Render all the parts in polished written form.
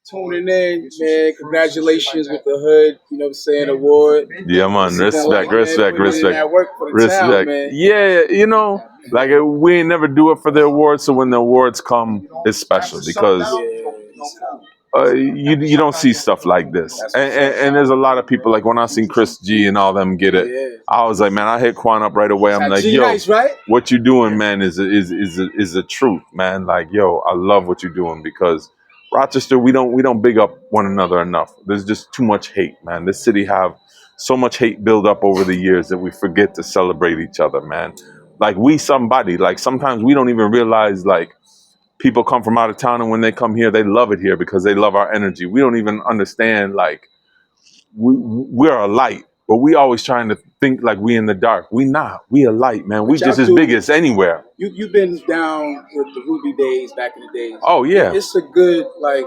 tuning in, man. Congratulations with the Hood, you know what I'm saying, award. Yeah, man. Respect. That work for the town, man. Yeah, like we ain't never do it for the awards, so when the awards come, it's special because you don't see stuff like this. And there's a lot of people, like when I seen Chris G and all them get it, I was like, man, I hit Quan up right away. I'm like, yo, nice, right? what you doing, man, is the truth, man. Like, yo, I love what you're doing because Rochester, we don't big up one another enough. There's just too much hate, man. This city have so much hate build up over the years that we forget to celebrate each other, man. Like we somebody, like sometimes we don't even realize, like, people come from out of town, and when they come here, they love it here because they love our energy. We don't even understand, like, we're a light, but we always trying to think like we in the dark. We not. We a light, man. We just as big as anywhere. You've been down with the Ruby days back in the days. Oh, yeah. It's a good, like,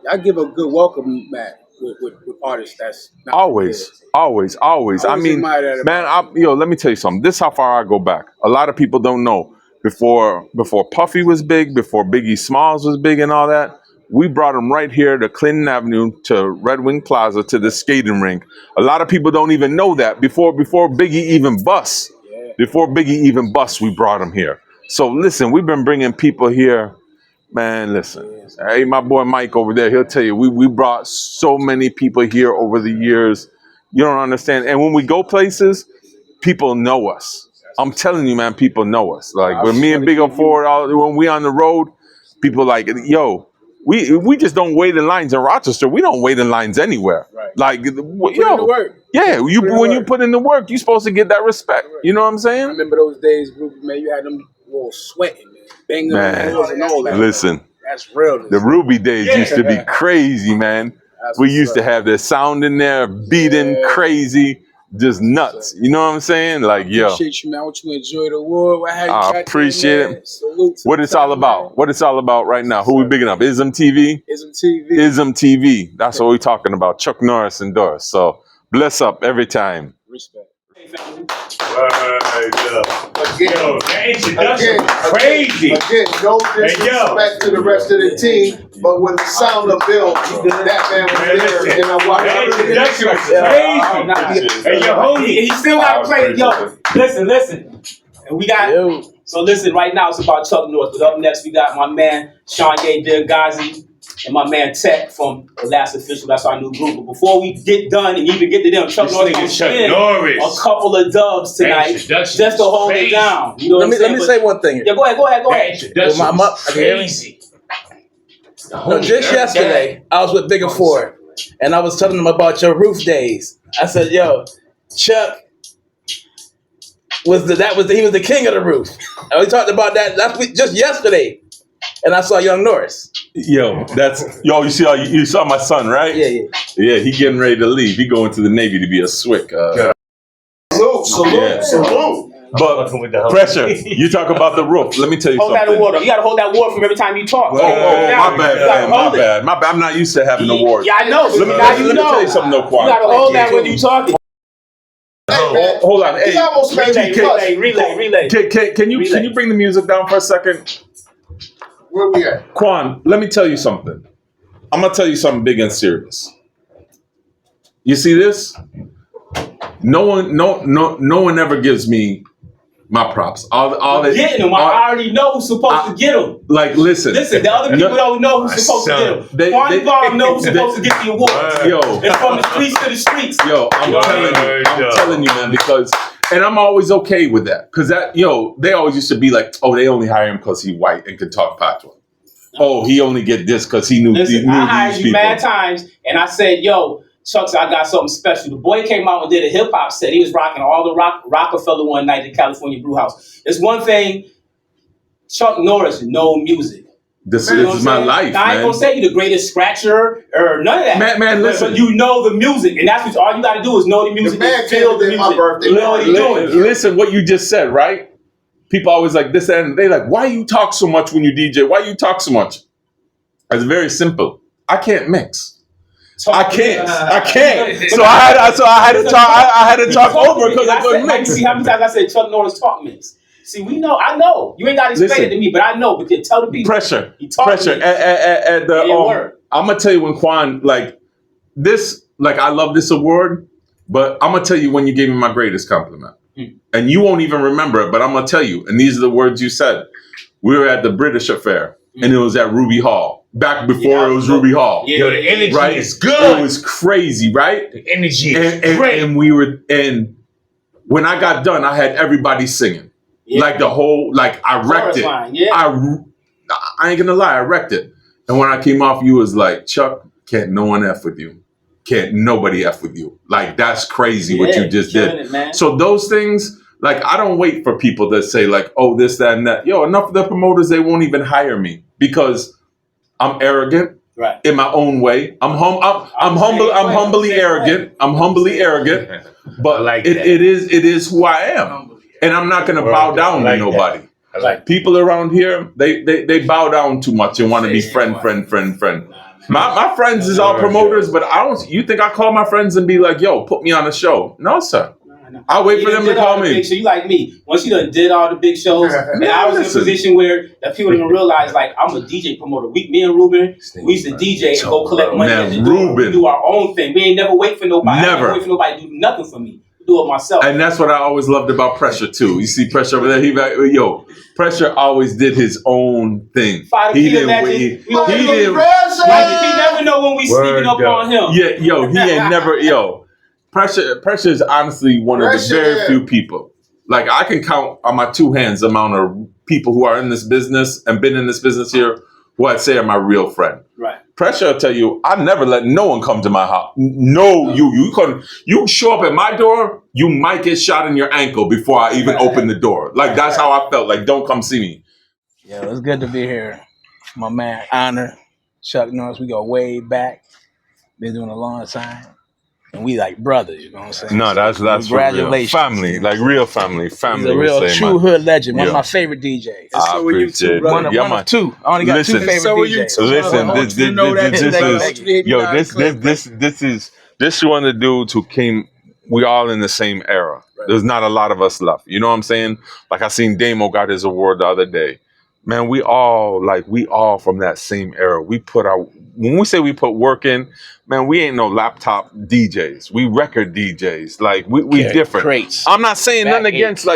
I give a good welcome back with artists that's not always. I mean, man, let me tell you something. This is how far I go back. A lot of people don't know. Before Puffy was big, before Biggie Smalls was big and all that, we brought him right here to Clinton Avenue, to Red Wing Plaza, to the skating rink. A lot of people don't even know that. Before Biggie even bust, we brought him here. So listen, we've been bringing people here, man, listen. Hey, my boy Mike over there, he'll tell you, we brought so many people here over the years. You don't understand. And when we go places, people know us. I'm telling you, man, people know us. Like when me and Big O Ford, when we on the road, people like, yo, we just don't wait in lines in Rochester. We don't wait in lines anywhere. Right. Like, in the work. Yeah, when you put in the work, you're supposed to get that respect. You know what I'm saying? I remember those days, man. You had them all sweating, banging on doors and all that. Listen, that's real. The Ruby days used to be crazy, man. We used to have the sound in there, beating crazy. Just nuts. You know what I'm saying? Like, yo. I appreciate you, man. I want you to enjoy the award. I appreciate it. What it's all about. Man. What it's all about right now. Who we bigging up? Ism TV? Ism TV. That's what we're talking about. Chuck Norris and Doris. So, bless up every time. Respect. Yo, that introduction was crazy. Again, no disrespect to the rest of the team, but when the sound of Bill, that man was there, and I watched that introduction was crazy. Hey, yo, homie, he still got to play. Yo, listen. And we got, so listen, right now it's about Chuck Norris, but up next we got my man, Shanye Delgazi, and my man Tech from The Last Official. That's our new group. But before we get done and even get to them, Chuck Norris will spin a couple of dubs tonight just to hold it down. You know what I'm saying? Let me say one thing. Yeah, go ahead. Crazy. Just yesterday, I was with Bigger Ford, and I was telling them about your roof days. I said, yo, Chuck he was the king of the roof. And we talked about that just yesterday. And I saw Young Norris. You saw my son, right? Yeah. He getting ready to leave. He going to the Navy to be a SWIC. Salute. But Pressure, you talk about the roof. Let me tell you something. Hold that water. You got to hold that water from every time you talk. My bad. I'm not used to having awards. Yeah, I know. Let me tell you something, no Quan. You got to hold that when you talking. Hold on. Hey, relay. Can you bring the music down for a second? Where we at? Quan, let me tell you something. I'm gonna tell you something big and serious. You see this? No one ever gives me my props. All getting them. I already know who's supposed to get them. Like, listen. The other people don't know who's supposed to get them. Quan Da Bomb knows who's supposed to get the awards. It's from the streets to the streets. I'm telling you, man, because. And I'm always okay with that. Because they always used to be like, oh, they only hire him because he's white and can talk patois. Oh, he only get this because he knew these people. I hired you mad times, and I said, yo, Chuck, I got something special. The boy came out and did a hip-hop set. He was rocking all the Rockefeller one night at California Brew House. It's one thing, Chuck Norris, no music. This is my life, I ain't gonna say you the greatest scratcher or none of that. Man, listen. But you know the music, and that's all you got to do is know the music. The man feel the music. My birthday. You know what he's doing. Listen, what you just said, right? People always like this, and they like, why you talk so much when you DJ? Why you talk so much? It's very simple. I can't mix. I can't. So I had to talk over because I couldn't mix. You see how many times I said Chuck Norris talk mix? See, I know. You ain't got to explain it to me, but I know. But tell the people. Pressure. At the I'm gonna tell you when Quan I love this award, but I'm gonna tell you when you gave me my greatest compliment, and you won't even remember it, but I'm gonna tell you. And these are the words you said. We were at the British Affair, and it was at Ruby Hall. Back before it was Ruby Hall. Yo, the energy is good. It was crazy, right? The energy is great. And when I got done, I had everybody singing. Yeah. Like the whole, like I wrecked it. Yeah. I ain't gonna lie, I wrecked it. And when I came off, you was like, Chuck, can't no one F with you. Can't nobody F with you. Like, that's crazy what you just did. It, so those things, like, I don't wait for people that say like, oh, this, that, and that. Yo, enough of the promoters, they won't even hire me because I'm arrogant in my own way. I'm humbly arrogant. I'm humbly arrogant. But like it is who I am. And I'm not gonna bow down to nobody. People around here, they bow down too much and want to be friend. My friends is all promoters, but I don't. You think I call my friends and be like, "Yo, put me on a show"? No, sir. I wait for them to call me. So you like me? Once you done did all the big shows, and I was in a position where that people didn't realize, like, I'm a DJ promoter. Me and Ruben, we used to DJ and go collect money and do our own thing. We ain't never wait for nobody. Never I never wait for nobody to do nothing for me. Do it myself. And that's what I always loved about Pressure too. You see Pressure over there. Pressure always did his own thing. He didn't. He never know when we sneaking up on him. Yeah, he ain't never. Pressure is honestly one of the very few people. Like, I can count on my two hands the amount of people who are in this business and been in this business here who I'd say are my real friend. Right. Pressure, I'll tell you, I never let no one come to my house. You show up at my door, you might get shot in your ankle before I even open the door. Like, that's how I felt. Like, don't come see me. Yeah, it's good to be here. My man, Honor, Chuck Norris, we go way back. Been doing a long time. And we like brothers, you know what I'm saying? No, that's congratulations. Real. Family, like real family. He's a real true hood legend. One of my favorite DJs. I appreciate it. One of two. I only got two favorite DJs. This is one of the dudes who came. We all in the same era. Right. There's not a lot of us left. You know what I'm saying? Like, I seen Damo got his award the other day. Man, we all from that same era. When we say we put work in, man, we ain't no laptop DJs. We record DJs. Like, we different. Crates. I'm not saying nothing against,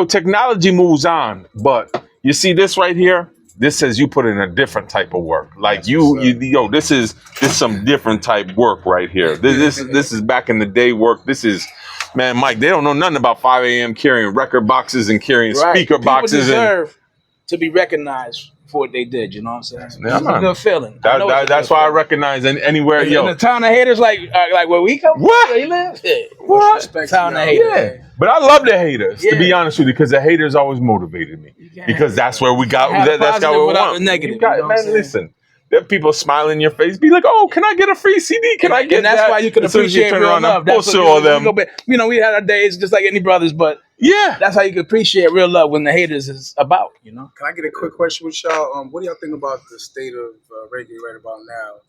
technology moves on, but you see this right here? This says you put in a different type of work. Like, this is some different type work right here. This is back in the day work. This is, man, Mike, they don't know nothing about 5 a.m. carrying record boxes and carrying speaker boxes. Deserve to be recognized for what they did, you know what I'm saying? Yeah, it's a good feeling. That's why I recognize anywhere. In the town of haters, like where we come from, where you live. Yeah. What? Town of haters. Yeah. But I love the haters, to be honest with you, because the haters always motivated me. Because that's where we got. That's how we want. Negative. Man, listen. There are people smiling in your face, be like, "Oh, can I get a free CD? Can I get that?" And that's why you can appreciate real love. Bullshit all them. We had our days just like any brothers, but that's how you can appreciate real love when the haters is about. You know. Can I get a quick question with y'all? What do y'all think about the state of reggae right about now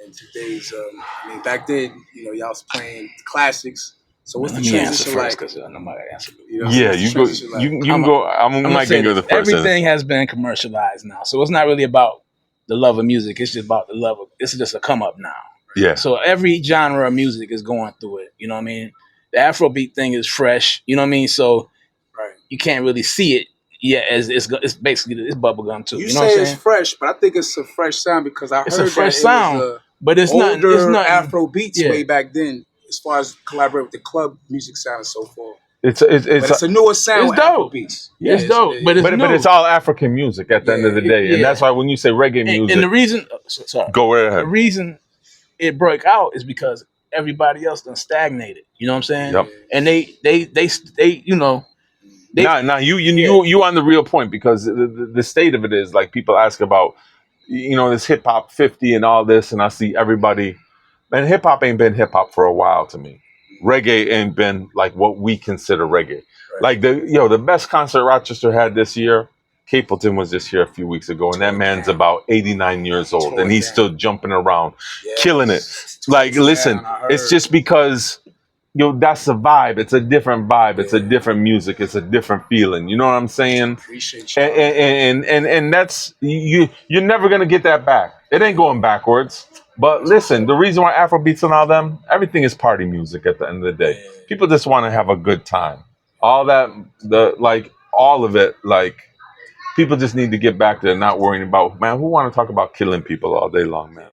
and today's? Back then, y'all was playing classics. So what's the transition like? You go. You can go. I'm Mike and go the first. Everything has been commercialized now, so it's not really about the love of music. It's just about the love of. It's just a come up now. Yeah. So every genre of music is going through it. You know what I mean? The Afrobeat thing is fresh. You know what I mean? So you can't really see it yet. As it's basically it's bubblegum too. You know what I'm saying? It's fresh, but I think it's a fresh sound because I heard a fresh that sound, but it's not. It's not Afrobeats way back then, as far as collaborate with the club music sound and so forth. It's a newer sound. It's dope. Yeah, it's dope. But it's all African music at the end of the day, and that's why when you say reggae music, and the reason, go right ahead. The reason it broke out is because everybody else done stagnated. You know what I'm saying? Yep. And they you know. Now you on the real point, because the state of it is, like, people ask about, this hip hop 50 and all this, and I see everybody, man, hip hop ain't been hip hop for a while to me. Reggae ain't been like what we consider reggae. Right. Like the best concert Rochester had this year, Capleton was just here a few weeks ago, and that man's about 89 years old, and he's still jumping around, killing it. Like, listen, it's just because that's the vibe. It's a different vibe. It's a different music. It's a different feeling. You know what I'm saying? Appreciate you. And that's you're never gonna get that back. It ain't going backwards. But listen, the reason why Afrobeats and all them, everything is party music at the end of the day. People just want to have a good time. All that, all of it, people just need to get back to not worrying about, man, who want to talk about killing people all day long, man?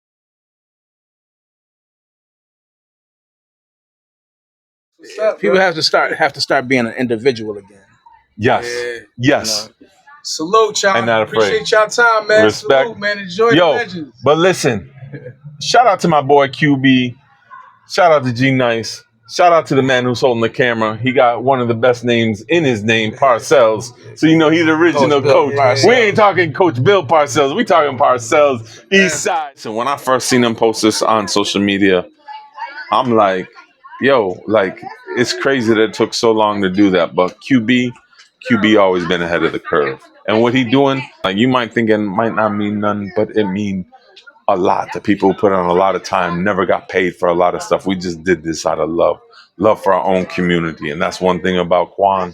People have to start being an individual again. Yes. Yeah. Yes. Salute, y'all. Ain't not afraid. Appreciate y'all time, man. Respect. Salute, man. Enjoy the legends. But listen, shout out to my boy QB. Shout out to G Nice. Shout out to the man who's holding the camera. He got one of the best names in his name, Parcells. So you know he's the original coach. We ain't talking Coach Bill Parcells. We talking Parcells, East Side. So when I first seen him post this on social media, I'm like, yo, it's crazy that it took so long to do that. But QB always been ahead of the curve. And what he doing, you might think it might not mean none, but it mean a lot. The people who put on a lot of time never got paid for a lot of stuff. We just did this out of love for our own community. And that's one thing about Quan.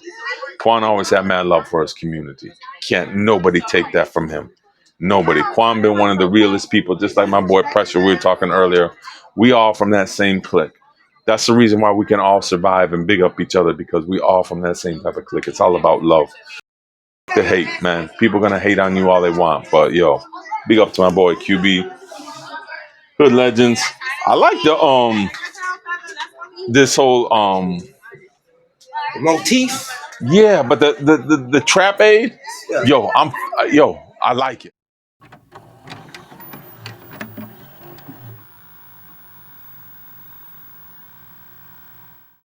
Quan always had mad love for his community. Can't nobody take that from him. Nobody. Quan been one of the realest people, just like my boy Pressure we were talking earlier. We all from that same clique. That's the reason why we can all survive and big up each other, because we all from that same type of clique. It's all about love. The hate, man. People gonna hate on you all they want, but yo, big up to my boy QB. Hood Legends. I like the this whole motif. Yeah, but the trap aid, yo, I like it.